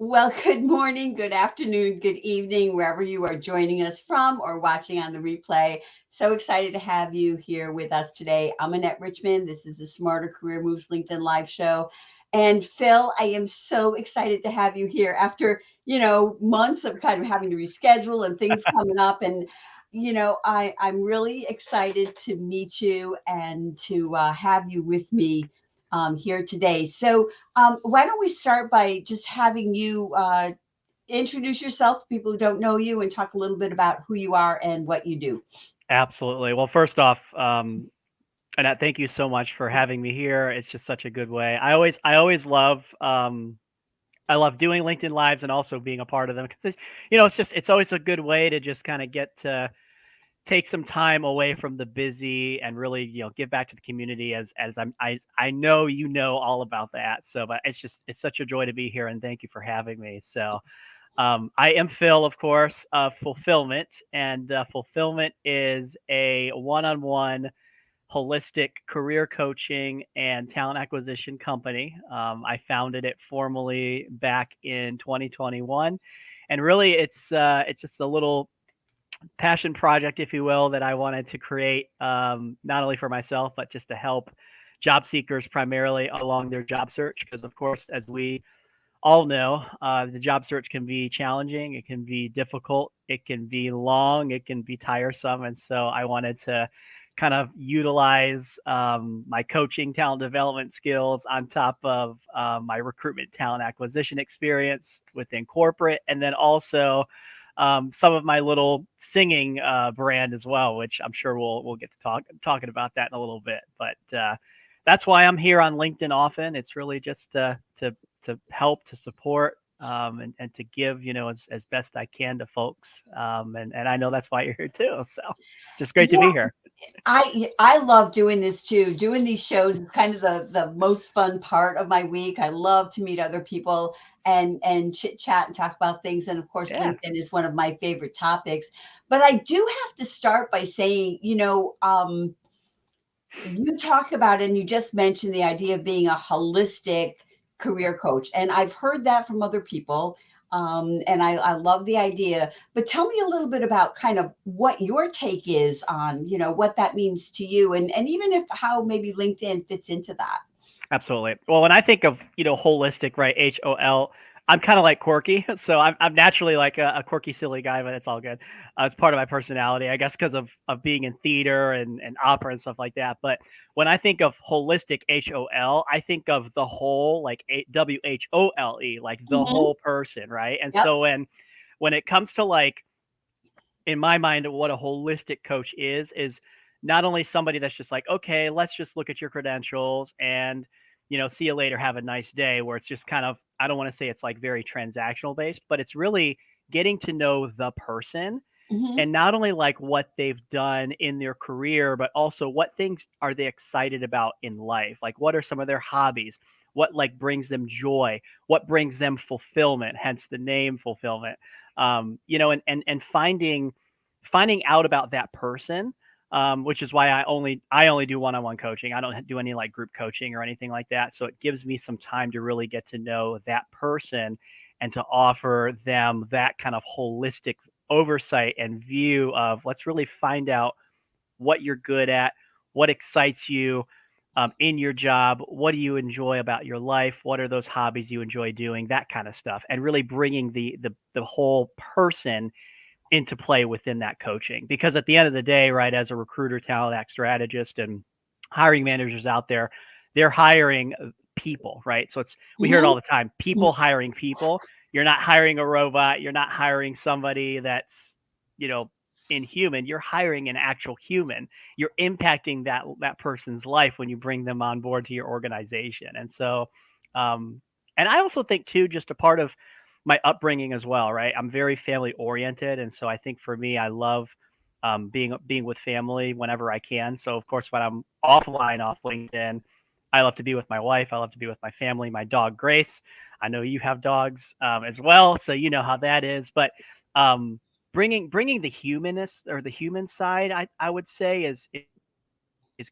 Well, good morning, good afternoon, good evening, wherever you are joining us from or watching on the replay. So excited to have you here with us today. I'm Annette Richmond. This is the Smarter Career Moves LinkedIn Live Show. And Phil, I am so excited to have you here after, months of kind of having to reschedule and things coming up. And, I'm really excited to meet you and to have you with me here today. So, why don't we start by just having you introduce yourself, people who don't know you, and talk a little bit about who you are and what you do. Absolutely. Well, first off, Annette, thank you so much for having me here. It's just such a good way. I always love, I love doing LinkedIn Lives and also being a part of them because it's always a good way to just kind of get to take some time away from the busy and really, give back to the community I know all about that. So, but it's such a joy to be here and thank you for having me. So, I am Phil, of course, of Fulfillment, and Fulfillment is a one-on-one holistic career coaching and talent acquisition company. I founded it formally back in 2021, and really, it's just a little passion project, if you will, that I wanted to create, not only for myself but just to help job seekers primarily along their job search. Because, of course, as we all know, the job search can be challenging, it can be difficult, it can be long, it can be tiresome. And so I wanted to kind of utilize my coaching talent development skills on top of my recruitment talent acquisition experience within corporate, and then also some of my little singing brand as well, which I'm sure we'll get to talking about that in a little bit. But that's why I'm here on LinkedIn often. It's really just to help, to support, and to give, as best I can to folks. And I know that's why you're here too. So it's just great to Yeah, be here. I love doing this too. Doing these shows is kind of the most fun part of my week. I love to meet other people and chit chat and talk about things. And of course, Yeah. LinkedIn is one of my favorite topics. But I do have to start by saying, you talk about and you just mentioned the idea of being a holistic career coach, and I've heard that from other people. And I love the idea, but tell me a little bit about kind of what your take is on, what that means to you, and even if how maybe LinkedIn fits into that. Absolutely. Well, when I think of, holistic, right, HOL, I'm kind of like quirky. So I'm naturally like a quirky, silly guy, but it's all good. It's part of my personality, I guess, because of being in theater and opera and stuff like that. But when I think of holistic, HOL, I think of the whole, like WHOLE, like the Hmm. whole person, right? And Yep. so when it comes to, like, in my mind, what a holistic coach is not only somebody that's just like, okay, let's just look at your credentials and, see you later, have a nice day, where it's just kind of, I don't want to say it's like very transactional based, but it's really getting to know the person, Hmm. and not only like what they've done in their career, but also what things are they excited about in life? Like, what are some of their hobbies? What, like, brings them joy? What brings them fulfillment? Hence the name Fulfillment. And finding out about that person, which is why I only do one-on-one coaching. I don't do any like group coaching or anything like that. So it gives me some time to really get to know that person and to offer them that kind of holistic oversight and view of, let's really find out what you're good at, what excites you in your job, what do you enjoy about your life, what are those hobbies you enjoy doing, that kind of stuff, and really bringing the whole person into play within that coaching. Because at the end of the day, right, as a recruiter, talent act strategist, and hiring managers out there, they're hiring people, right? So we hear it Hmm. all the time: people hiring people. You're not hiring a robot. You're not hiring somebody that's, you know, inhuman. You're hiring an actual human. You're impacting that person's life when you bring them on board to your organization. And so, um, and I also think too, just a part of my upbringing as well, right? I'm very family oriented, and so I think for me, I love being with family whenever I can. So of course, when I'm offline off LinkedIn, I love to be with my wife. I love to be with my family, my dog Grace. I know you have dogs as well, so you know how that is. But um, bringing the humanness or the human side, I would say is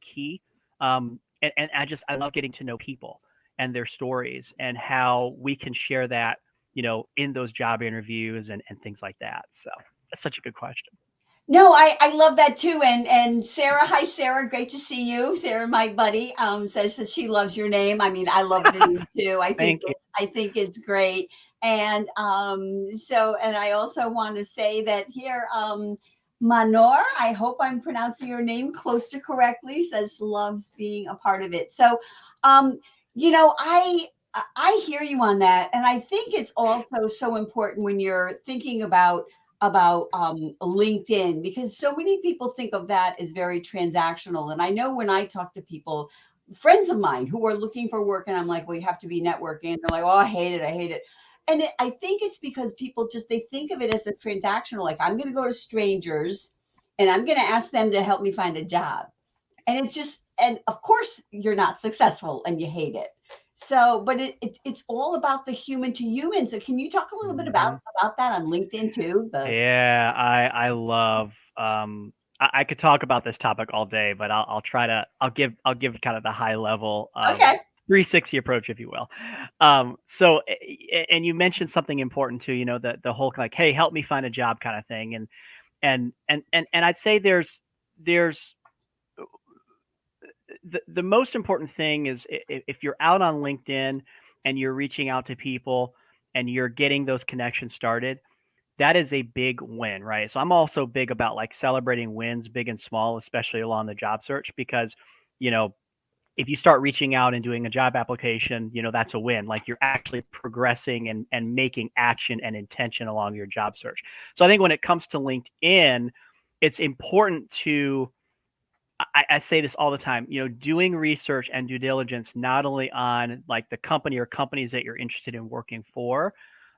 key. And I love getting to know people and their stories and how we can share that in those job interviews and things like that. So that's such a good question. No, I love that too. And Sarah, hi Sarah, great to see you. Sarah, my buddy, says that she loves your name. I mean, I love the name too. Thank you. I think it's great. And and I also want to say that here, Manor, I hope I'm pronouncing your name close to correctly, says she loves being a part of it. So um, you know, I hear you on that. And I think it's also so important when you're thinking about LinkedIn, because so many people think of that as very transactional. And I know when I talk to people, friends of mine who are looking for work, and I'm like, well, you have to be networking. And they're like, oh, I hate it. I hate it. And I think it's because people just, they think of it as the transactional, like I'm going to go to strangers and I'm going to ask them to help me find a job. And it's just, and of course you're not successful and you hate it. So, but it's all about the human to human. So can you talk a little bit about that on LinkedIn too? Yeah, I love I could talk about this topic all day, but I'll try to I'll give kind of the high level Okay. 360 approach, if you will. And you mentioned something important too, the whole like, hey, help me find a job kind of thing. And I'd say there's the most important thing is if you're out on LinkedIn and you're reaching out to people and you're getting those connections started, that is a big win, right? So I'm also big about like celebrating wins, big and small, especially along the job search, because, you know, if you start reaching out and doing a job application, that's a win. Like you're actually progressing and making action and intention along your job search. So I think when it comes to LinkedIn, it's important to, I say this all the time, doing research and due diligence, not only on like the company or companies that you're interested in working for,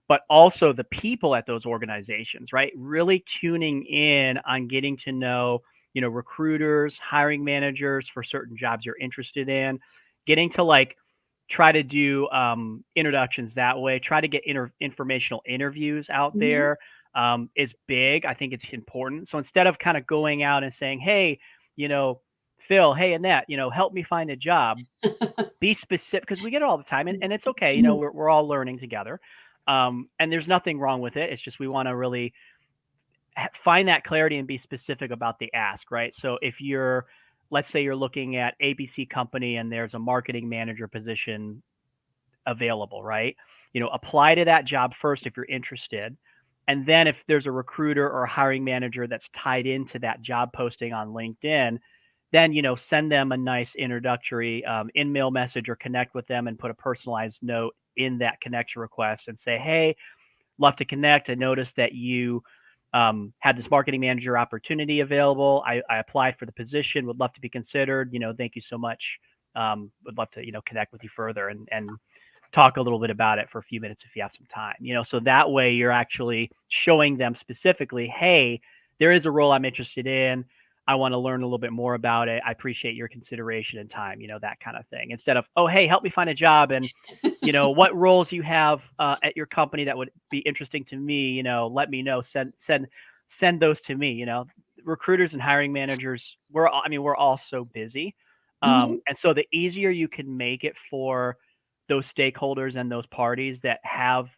but also the people at those organizations, right? Really tuning in on getting to know, recruiters, hiring managers for certain jobs you're interested in, getting to like try to do introductions that way, try to get informational interviews out Mhm. there is big. I think it's important. So instead of kind of going out and saying, hey, Phil, hey, Annette, help me find a job, be specific, because we get it all the time, and it's okay. We're all learning together. And there's nothing wrong with it. It's just we want to really find that clarity and be specific about the ask, right? So if let's say you're looking at ABC company and there's a marketing manager position available, right? Apply to that job first if you're interested. And then if there's a recruiter or a hiring manager that's tied into that job posting on LinkedIn, then, send them a nice introductory in-mail message or connect with them and put a personalized note in that connection request and say, hey, love to connect. I noticed that you had this marketing manager opportunity available. I applied for the position, would love to be considered. Thank you so much. Would love to, connect with you further and talk a little bit about it for a few minutes if you have some time. So that way you're actually showing them specifically, hey, there is a role I'm interested in. I want to learn a little bit more about it. I appreciate your consideration and time, that kind of thing. Instead of, oh, hey, help me find a job and, what roles you have at your company that would be interesting to me, let me know, send those to me. Recruiters and hiring managers, we're all so busy. Mhm. And so the easier you can make it for those stakeholders and those parties that have,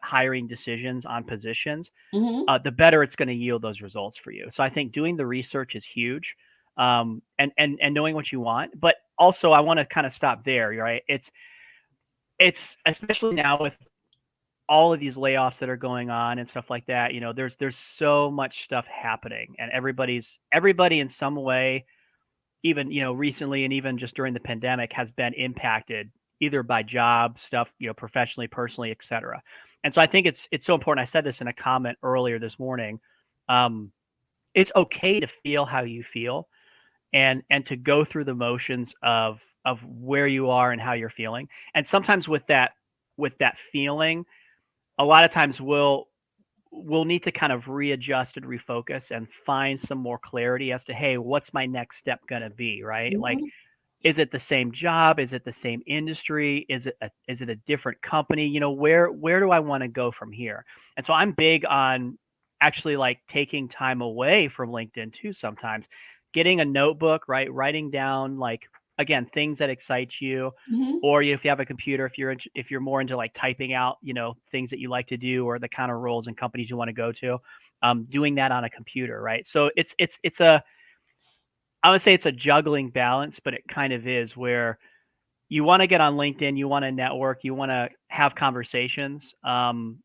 hiring decisions on positions, Mhm. the better it's going to yield those results for you. So I think doing the research is huge, and knowing what you want. But also, I want to kind of stop there, right? It's especially now with all of these layoffs that are going on and stuff like that. There's so much stuff happening, and everybody in some way, even recently and even just during the pandemic, has been impacted either by job stuff, professionally, personally, etc. And so I think it's so important. I said this in a comment earlier this morning. Um, it's okay to feel how you feel and to go through the motions of where you are and how you're feeling. And sometimes with that feeling, a lot of times we'll need to kind of readjust and refocus and find some more clarity as to, hey, what's my next step going to be, right? Like, Mhm. is it the same job? Is it the same industry? Is it a different company? Where do I want to go from here? And so I'm big on actually like taking time away from LinkedIn too sometimes, getting a notebook, right? Writing down like again, things that excite you, Mhm. or if you have a computer, if you're more into like typing out, things that you like to do or the kind of roles and companies you want to go to, doing that on a computer, right? So it's a I would say it's a juggling balance, but it kind of is where you want to get on LinkedIn, you want to network, you want to have conversations, and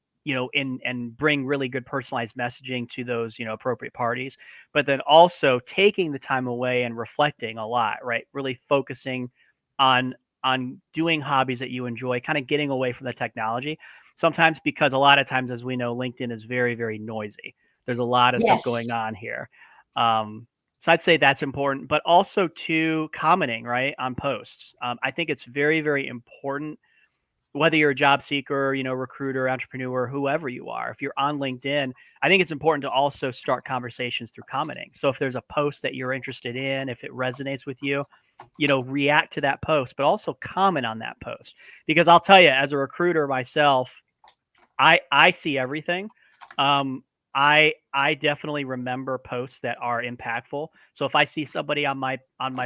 bring really good personalized messaging to those, appropriate parties. But then also taking the time away and reflecting a lot, right? Really focusing on doing hobbies that you enjoy, kind of getting away from the technology. Sometimes because a lot of times, as we know, LinkedIn is very, very noisy. There's a lot of stuff Yes. going on here. So I'd say that's important, but also to commenting, right, on posts. I think it's very, very important, whether you're a job seeker, recruiter, entrepreneur, whoever you are. If you're on LinkedIn, I think it's important to also start conversations through commenting. So if there's a post that you're interested in, if it resonates with you, react to that post, but also comment on that post. Because I'll tell you, as a recruiter myself, I see everything. I definitely remember posts that are impactful. So if I see somebody on my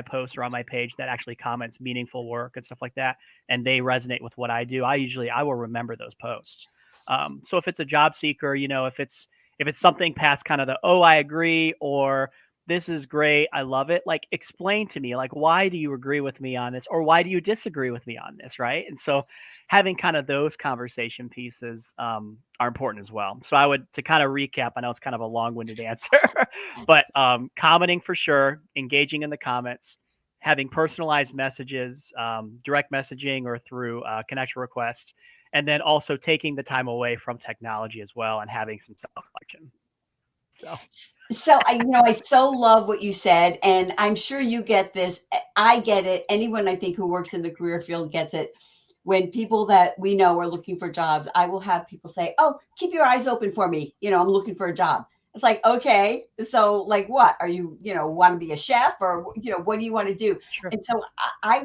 post or on my page that actually comments meaningful work and stuff like that, and they resonate with what I do, I will remember those posts. So if it's a job seeker, if it's something past kind of the, oh, I agree, or this is great, I love it, like explain to me, like, why do you agree with me on this, or why do you disagree with me on this, right? And so having kind of those conversation pieces are important as well. So I would, to kind of recap, I know it's kind of a long-winded answer, but commenting for sure, engaging in the comments, having personalized messages, direct messaging or through connection requests, and then also taking the time away from technology as well and having some self-reflection. So So I so love what you said, and I'm sure you get this. I get it. Anyone I think who works in the career field gets it. When people that we know are looking for jobs, I will have people say, "Oh, keep your eyes open for me. I'm looking for a job." It's like, okay, so like what? Are you, want to be a chef or what do you want to do? sure. And so I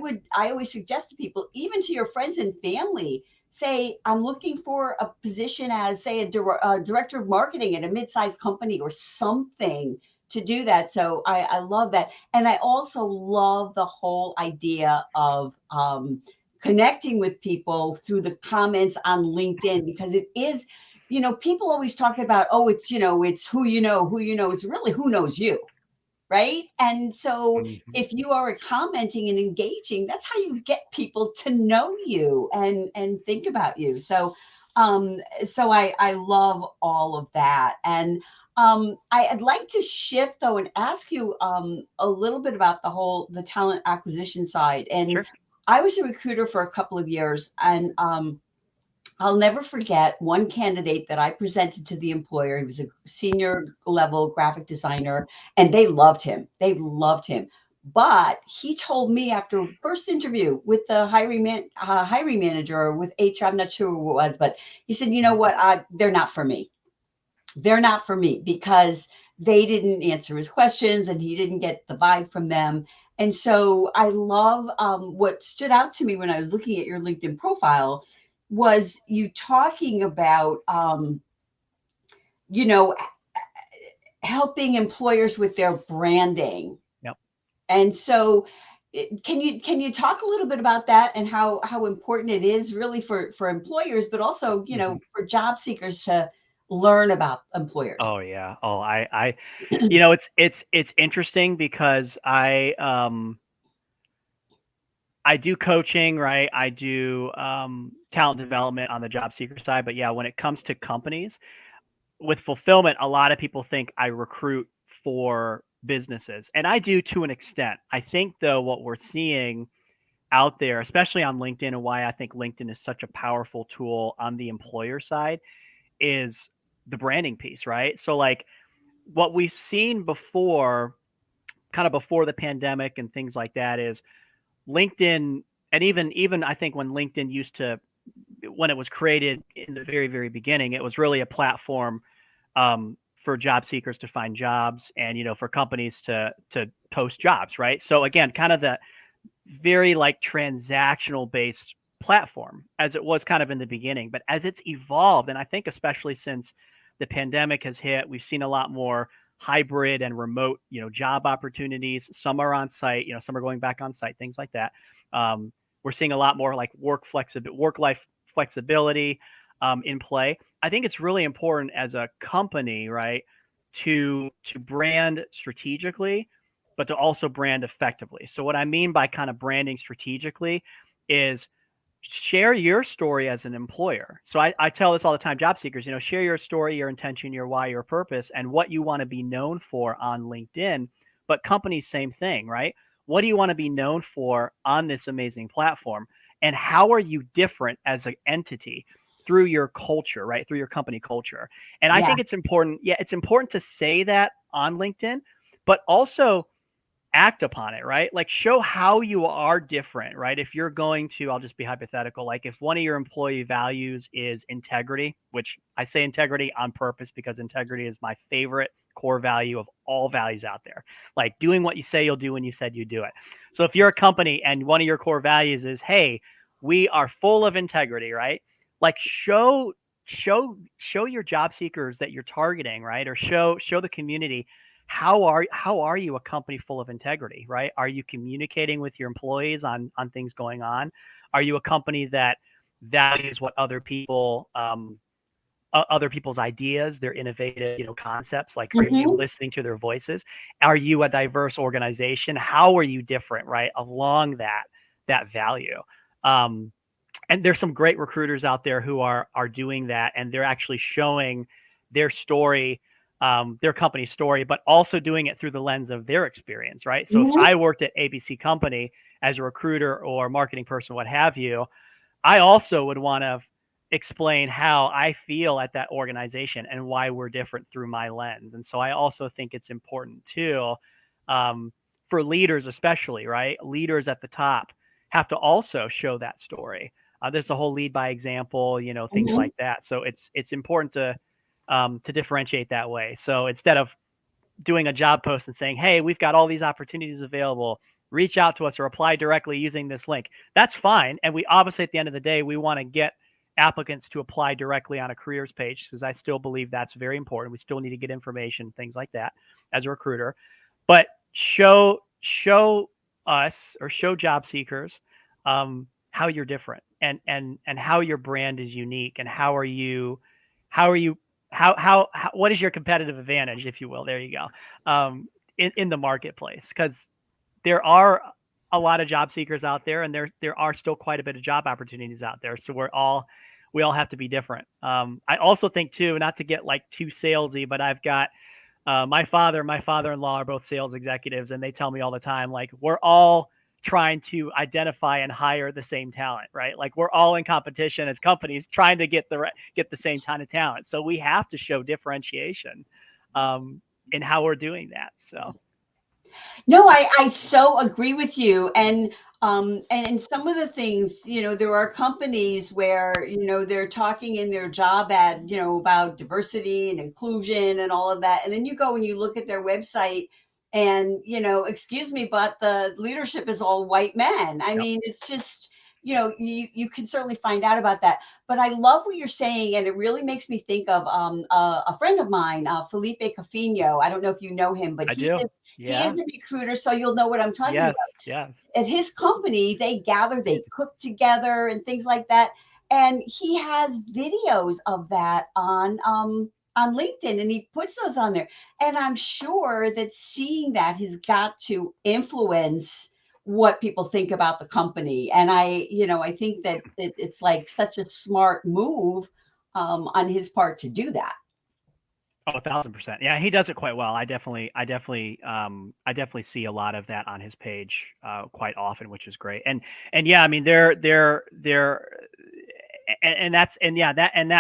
always suggest to people, even to your friends and family, say, I'm looking for a position as, say, a director of marketing at a mid-sized company or something to do that. So I love that. And I also love the whole idea of connecting with people through the comments on LinkedIn, because it is, people always talk about, oh, it's who you know. It's really who knows you. Right. And so Mhm. if you are commenting and engaging, that's how you get people to know you and think about you. So I love all of that. And I'd like to shift though and ask you a little bit about the talent acquisition side. And Sure. I was a recruiter for a couple of years, and I'll never forget one candidate that I presented to the employer. He was a senior level graphic designer, and they loved him. They loved him. But he told me after first interview with the hiring manager or with HR, I'm not sure who it was, but he said, "You know what? They're not for me. They're not for me because they didn't answer his questions and he didn't get the vibe from them." And so I love what stood out to me when I was looking at your LinkedIn profile was you talking about, you know, helping employers with their branding. Yep. And so can you talk a little bit about that and how important it is really for employers, but also, Mhm. for job seekers to learn about employers? Oh yeah. Oh, it's interesting because I do coaching, right? I do talent development on the job seeker side, but yeah, when it comes to companies with fulfillment, a lot of people think I recruit for businesses, and I do to an extent. I think though what we're seeing out there, especially on LinkedIn, and why I think LinkedIn is such a powerful tool on the employer side, is the branding piece, right? So like what we've seen before, kind of before the pandemic and things like that, is LinkedIn, and even I think when LinkedIn when it was created in the very, very beginning, it was really a platform for job seekers to find jobs and, for companies to post jobs, right? So again, kind of the very like transactional based platform as it was kind of in the beginning. But as it's evolved, and I think especially since the pandemic has hit, we've seen a lot more hybrid and remote, job opportunities. Some are on site, some are going back on site, things like that. We're seeing a lot more like work-life flexibility in play. I think it's really important as a company, right, to brand strategically, but to also brand effectively. So what I mean by kind of branding strategically is share your story as an employer. So I tell this all the time, job seekers, share your story, your intention, your why, your purpose, and what you want to be known for on LinkedIn. But companies, same thing, right? What do you want to be known for on this amazing platform? And how are you different as an entity through your culture, right? Through your company culture. And I think it's important. Yeah, it's important to say that on LinkedIn, but also act upon it, right? Like show how you are different, right? If you're going to, I'll just be hypothetical, like if one of your employee values is integrity, which I say integrity on purpose because integrity is my favorite core value of all values out there. Like doing what you say you'll do when you said you do it. So if you're a company and one of your core values is, hey, we are full of integrity, right? Like show your job seekers that you're targeting, right? Or show the community how are you a company full of integrity, right? Are you communicating with your employees on things going on? Are you a company that values what other people's ideas, their innovative, concepts? Like, are you listening to their voices? Are you a diverse organization? How are you different, right? Along that value. And there's some great recruiters out there who are doing that, and they're actually showing their story, their company story, but also doing it through the lens of their experience, right? So if I worked at ABC Company as a recruiter or marketing person, what have you, I also would want to explain how I feel at that organization and why we're different through my lens. And so I also think it's important too, for leaders especially, right? Leaders at the top have to also show that story. There's a whole lead by example, things like that. So it's important to differentiate that way. So instead of doing a job post and saying, hey, we've got all these opportunities available, reach out to us or apply directly using this link. That's fine. And we obviously, at the end of the day, we want to get applicants to apply directly on a careers page, because I still believe that's very important. We still need to get information, things like that as a recruiter. But show us or show job seekers how you're different and how your brand is unique, and how what is your competitive advantage, if you will? There you go. In the marketplace, because there are a lot of job seekers out there, and there are still quite a bit of job opportunities out there. So we all have to be different. I also think too, not to get like too salesy, but I've got my father-in-law are both sales executives, and they tell me all the time, like, we're all trying to identify and hire the same talent, right? Like we're all in competition as companies trying to get the same kind of talent. So we have to show differentiation in how we're doing that. So. No, I so agree with you. And some of the things, there are companies where, they're talking in their job ad, about diversity and inclusion and all of that. And then you go and you look at their website and, excuse me, but the leadership is all white men. I mean, it's just, you can certainly find out about that. But I love what you're saying, and it really makes me think of a friend of mine, Felipe Cafino. I don't know if you know him, but he is a recruiter, so you'll know what I'm talking about. Yes. At his company, they gather, they cook together and things like that. And he has videos of that on LinkedIn, and he puts those on there. And I'm sure that seeing that has got to influence what people think about the company. And I think that it's like such a smart move on his part to do that. Oh, 1,000%. Yeah, he does it quite well. I definitely see a lot of that on his page quite often, which is great. And yeah, I mean, that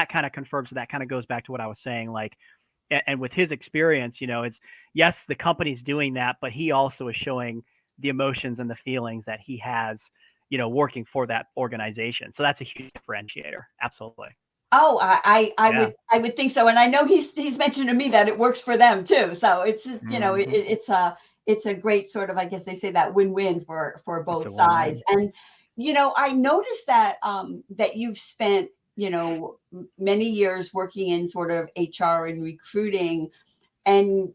kind of confirms, that kind of goes back to what I was saying. Like, and with his experience, it's, yes, the company's doing that, but he also is showing the emotions and the feelings that he has, working for that organization. So that's a huge differentiator. Absolutely. Oh, I would think so. And I know he's mentioned to me that it works for them too. So it's, it's a great sort of, I guess they say that win-win for both sides. And, I noticed that, that you've spent, many years working in sort of HR and recruiting. and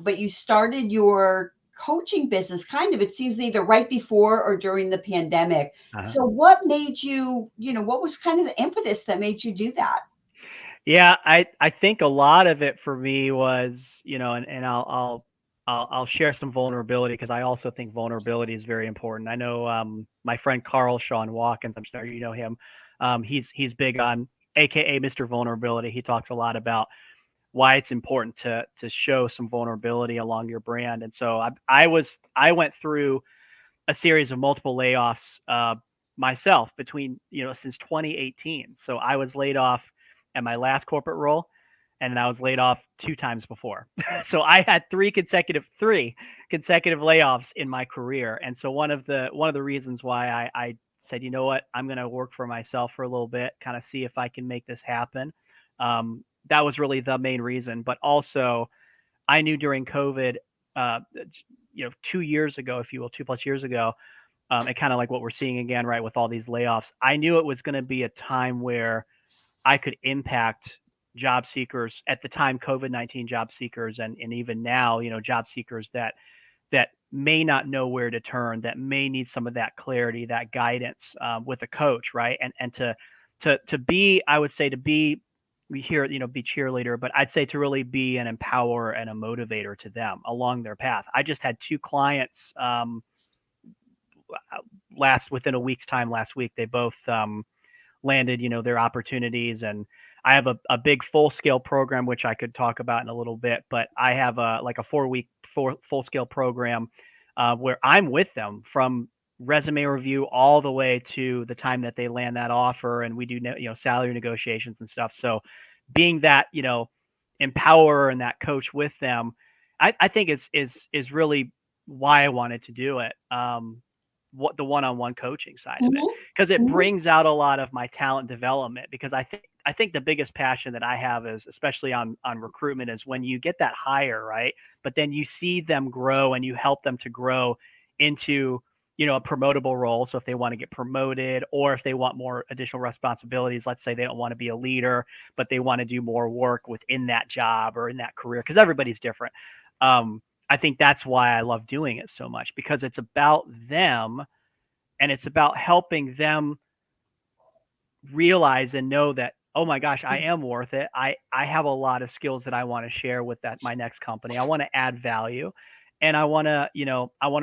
but you started your coaching business kind of, it seems, either right before or during the pandemic. Uh-huh. So what made you, what was kind of the impetus that made you do that? Yeah, I think a lot of it for me was, and I'll share some vulnerability because I also think vulnerability is very important. I know my friend Carl Sean Watkins, I'm sure you know him. He's big on AKA Mr. Vulnerability. He talks a lot about why it's important to show some vulnerability along your brand. And so I went through a series of multiple layoffs myself between since 2018. So I was laid off at my last corporate role, and then I was laid off 2 times before. So I had three consecutive layoffs in my career. And so one of the reasons why I said, you know what, I'm going to work for myself for a little bit, kind of see if I can make this happen. That was really the main reason. But also, I knew during COVID, uh, 2 years ago, if you will, 2+ years ago, and kind of like what we're seeing again, right, with all these layoffs, I knew it was going to be a time where I could impact job seekers at the time, COVID-19 job seekers, and even now, job seekers that may not know where to turn, that may need some of that clarity, that guidance with a coach, right, and to be, I would say, to be we hear be cheerleader, but I'd say to really be an empower and a motivator to them along their path. I just had 2 clients within a week's time last week. They both landed their opportunities, and I have a big full scale program which I could talk about in a little bit, but I have a 4-week full scale program where I'm with them from resume review all the way to the time that they land that offer, and we do salary negotiations and stuff. So being that empower and that coach with them, I think is really why I wanted to do it. What the one-on-one coaching side of it, because it Mm-hmm. brings out a lot of my talent development. Because I think the biggest passion that I have is, especially on recruitment, is when you get that hire, right, but then you see them grow and you help them to grow into a promotable role. So if they want to get promoted, or if they want more additional responsibilities, let's say they don't want to be a leader, but they want to do more work within that job or in that career, because everybody's different. I think that's why I love doing it so much, because it's about them, and it's about helping them realize and know that, oh my gosh, I am worth it. I have a lot of skills that I want to share with my next company. I want to add value, and I want to,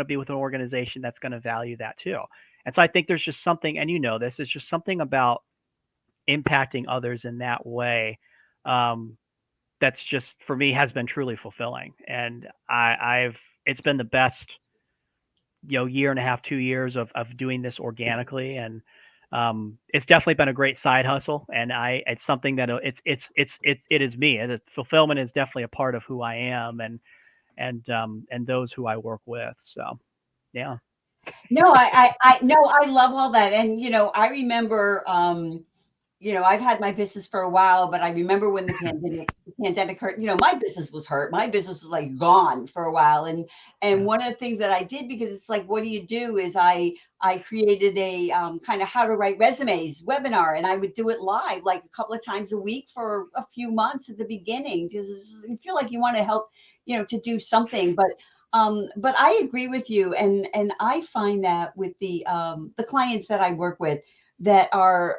be with an organization that's going to value that too. And so I think there's just something, and it's just something about impacting others in that way. That's just, for me, has been truly fulfilling. And it's been the best, year and a half, 2 years of doing this organically. And it's definitely been a great side hustle. And it's something that it is me. And fulfillment is definitely a part of who I am, and those who I work with. So, yeah. No, I no, I love all that. And, I remember, I've had my business for a while, but I remember when the pandemic hurt, my business was hurt. My business was like gone for a while. And Yeah. one of the things that I did, because it's like, what do you do, is I created a kind of how to write resumes webinar, and I would do it live like a couple of times a week for a few months at the beginning, because you feel like you want to help, to do something. But I agree with you, and I find that with the clients that I work with that are,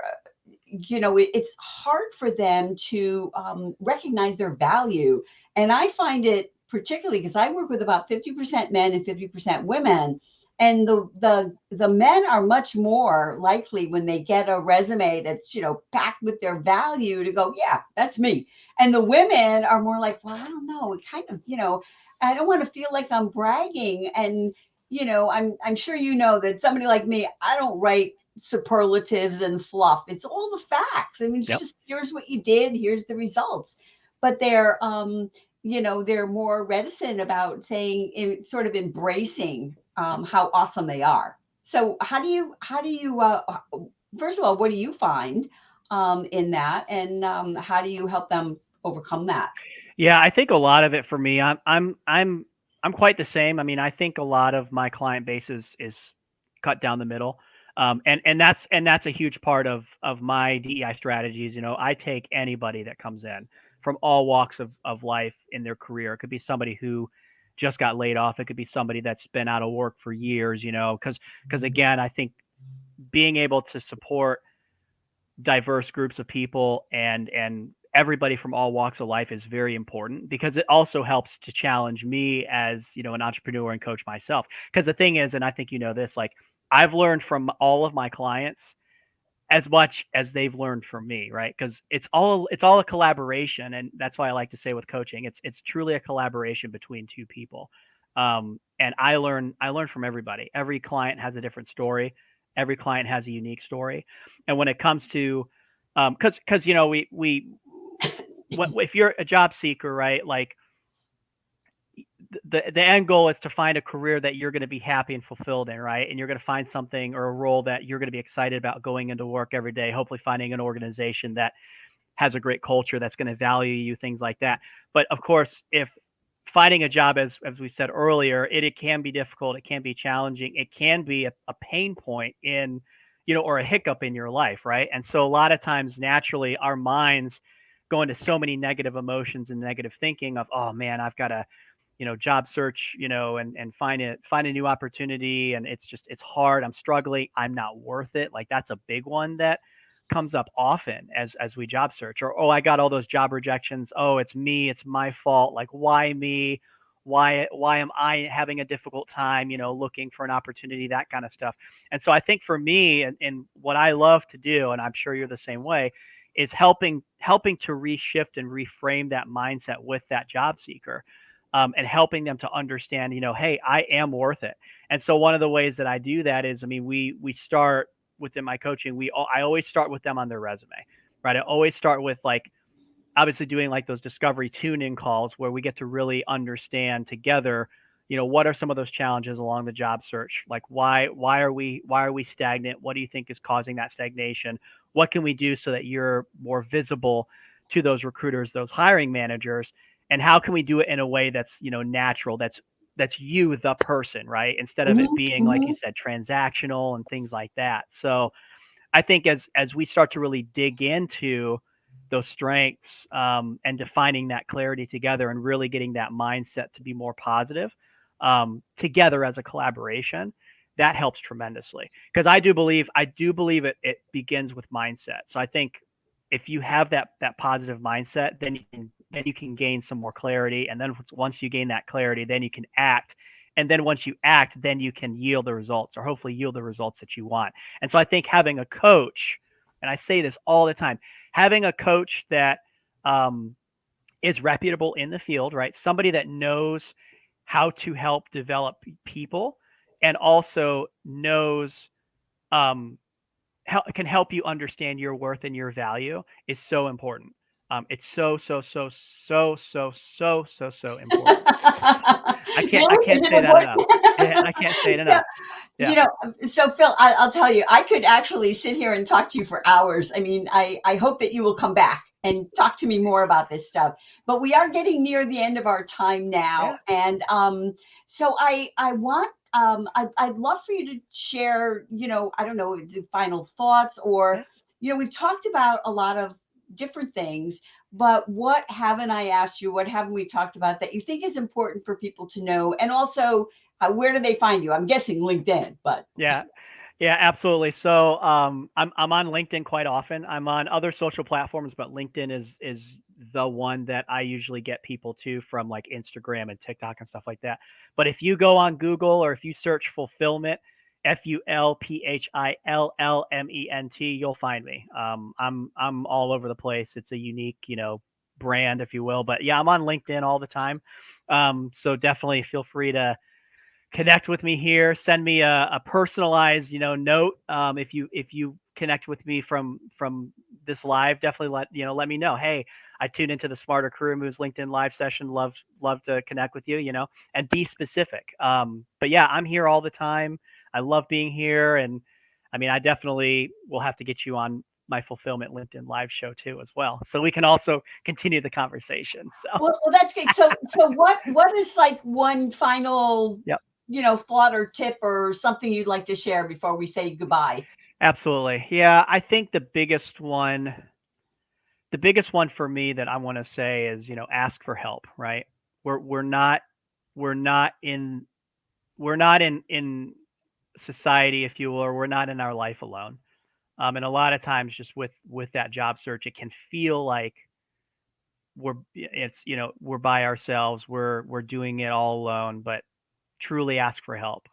it's hard for them to recognize their value. And I find it, particularly because I work with about 50% men and 50% women. And the men are much more likely, when they get a resume that's, packed with their value, to go, yeah, that's me. And the women are more like, well, I don't know, it kind of, I don't want to feel like I'm bragging. And, I'm sure that somebody like me, I don't write superlatives and fluff. It's all the facts. I mean, it's Yep. just, here's what you did, here's the results. But they're more reticent about saying, sort of embracing how awesome they are. So first of all, what do you find in that, and how do you help them overcome that? Yeah, I think a lot of it for me, I'm quite the same. I mean, I think a lot of my client base is cut down the middle. And that's a huge part of my DEI strategies. I take anybody that comes in. from all walks of life in their career. It could be somebody who just got laid off. It could be somebody that's been out of work for years, because again, I think being able to support diverse groups of people and everybody from all walks of life is very important, because it also helps to challenge me as, an entrepreneur and coach myself. Because the thing is, and I think this, like, I've learned from all of my clients as much as they've learned from me, right? Because it's all a collaboration, and that's why I like to say with coaching, it's truly a collaboration between two people. And I learn from everybody. Every client has a different story. Every client has a unique story. And when it comes to, because if you're a job seeker, right, like, the end goal is to find a career that you're going to be happy and fulfilled in, right? And you're going to find something or a role that you're going to be excited about going into work every day, hopefully finding an organization that has a great culture that's going to value you, things like that. But of course, if finding a job, as we said earlier, it can be difficult, it can be challenging, it can be a pain point in, or a hiccup in your life, right? And so a lot of times, naturally, our minds go into so many negative emotions and negative thinking of, oh man, I've got to, job search, and find a new opportunity. And it's hard. I'm struggling. I'm not worth it. Like, that's a big one that comes up often as we job search. Or, oh, I got all those job rejections. Oh, it's me. It's my fault. Like, why me? Why am I having a difficult time, looking for an opportunity, that kind of stuff. And so I think for me, and what I love to do, and I'm sure you're the same way, is helping to reshift and reframe that mindset with that job seeker. And helping them to understand, hey, I am worth it. And so one of the ways that I do that is, we start within my coaching. I always start with them on their resume, right? I always start with, like, obviously doing like those discovery tune-in calls where we get to really understand together, what are some of those challenges along the job search? Like, why are we stagnant? What do you think is causing that stagnation? What can we do so that you're more visible to those recruiters, those hiring managers? And how can we do it in a way that's, natural, that's you, the person, right? Instead of it being, like you said, transactional and things like that. So I think as we start to really dig into those strengths, and defining that clarity together and really getting that mindset to be more positive, together as a collaboration, that helps tremendously. Because I do believe it begins with mindset. So I think if you have that positive mindset, then you can gain some more clarity. And then once you gain that clarity, then you can act. And then once you act, then you can yield the results, or hopefully yield the results that you want. And so I think having a coach, and I say this all the time, having a coach that is reputable in the field, right? Somebody that knows how to help develop people, and also knows, can help you understand your worth and your value, is so important. It's so important. I can't say that enough. Yeah, I can't say it enough. Yeah. So Phil, I'll tell you, I could actually sit here and talk to you for hours. I hope that you will come back and talk to me more about this stuff. But we are getting near the end of our time now, yeah. And so I want. I'd love for you to share, I don't know, the final thoughts, or, we've talked about a lot of different things, but what haven't I asked you? What haven't we talked about that you think is important for people to know? And also, where do they find you? I'm guessing LinkedIn, but. Yeah, absolutely. So I'm on LinkedIn quite often. I'm on other social platforms, but LinkedIn is the one that I usually get people to, from like Instagram and TikTok and stuff like that. But if you go on Google, or if you search fulfillment, FULPHILLMENT, you'll find me. I'm all over the place. It's a unique, brand, if you will. But yeah, I'm on LinkedIn all the time. So definitely feel free to connect with me here. Send me a personalized, note. If you connect with me from this live, definitely let me know. Hey, I tuned into the Smarter Career Moves LinkedIn live session. Love to connect with you, and be specific. But yeah, I'm here all the time. I love being here. And I definitely will have to get you on my Fulfillment LinkedIn live show too, as well, so we can also continue the conversation. So well, that's great. So what is like one final, thought or tip or something you'd like to share before we say goodbye? Absolutely. Yeah, I think the biggest one the biggest one for me that I want to say is, ask for help, right? We're not in society, if you will, or we're not in our life alone. And a lot of times just with that job search, it can feel like we're by ourselves, we're doing it all alone, but truly ask for help.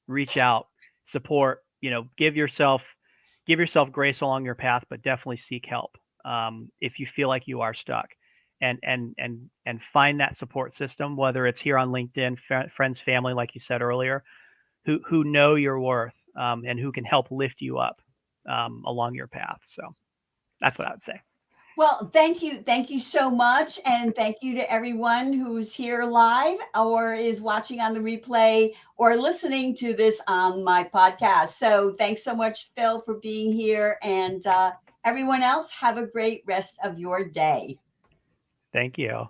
Reach out, support, give yourself grace along your path, but definitely seek help if you feel like you are stuck, and find that support system, whether it's here on LinkedIn, friends, family, like you said earlier, who know your worth, and who can help lift you up along your path. So that's what I would say. Well, thank you. Thank you so much. And thank you to everyone who's here live or is watching on the replay or listening to this on my podcast. So thanks so much, Phil, for being here. And everyone else, have a great rest of your day. Thank you.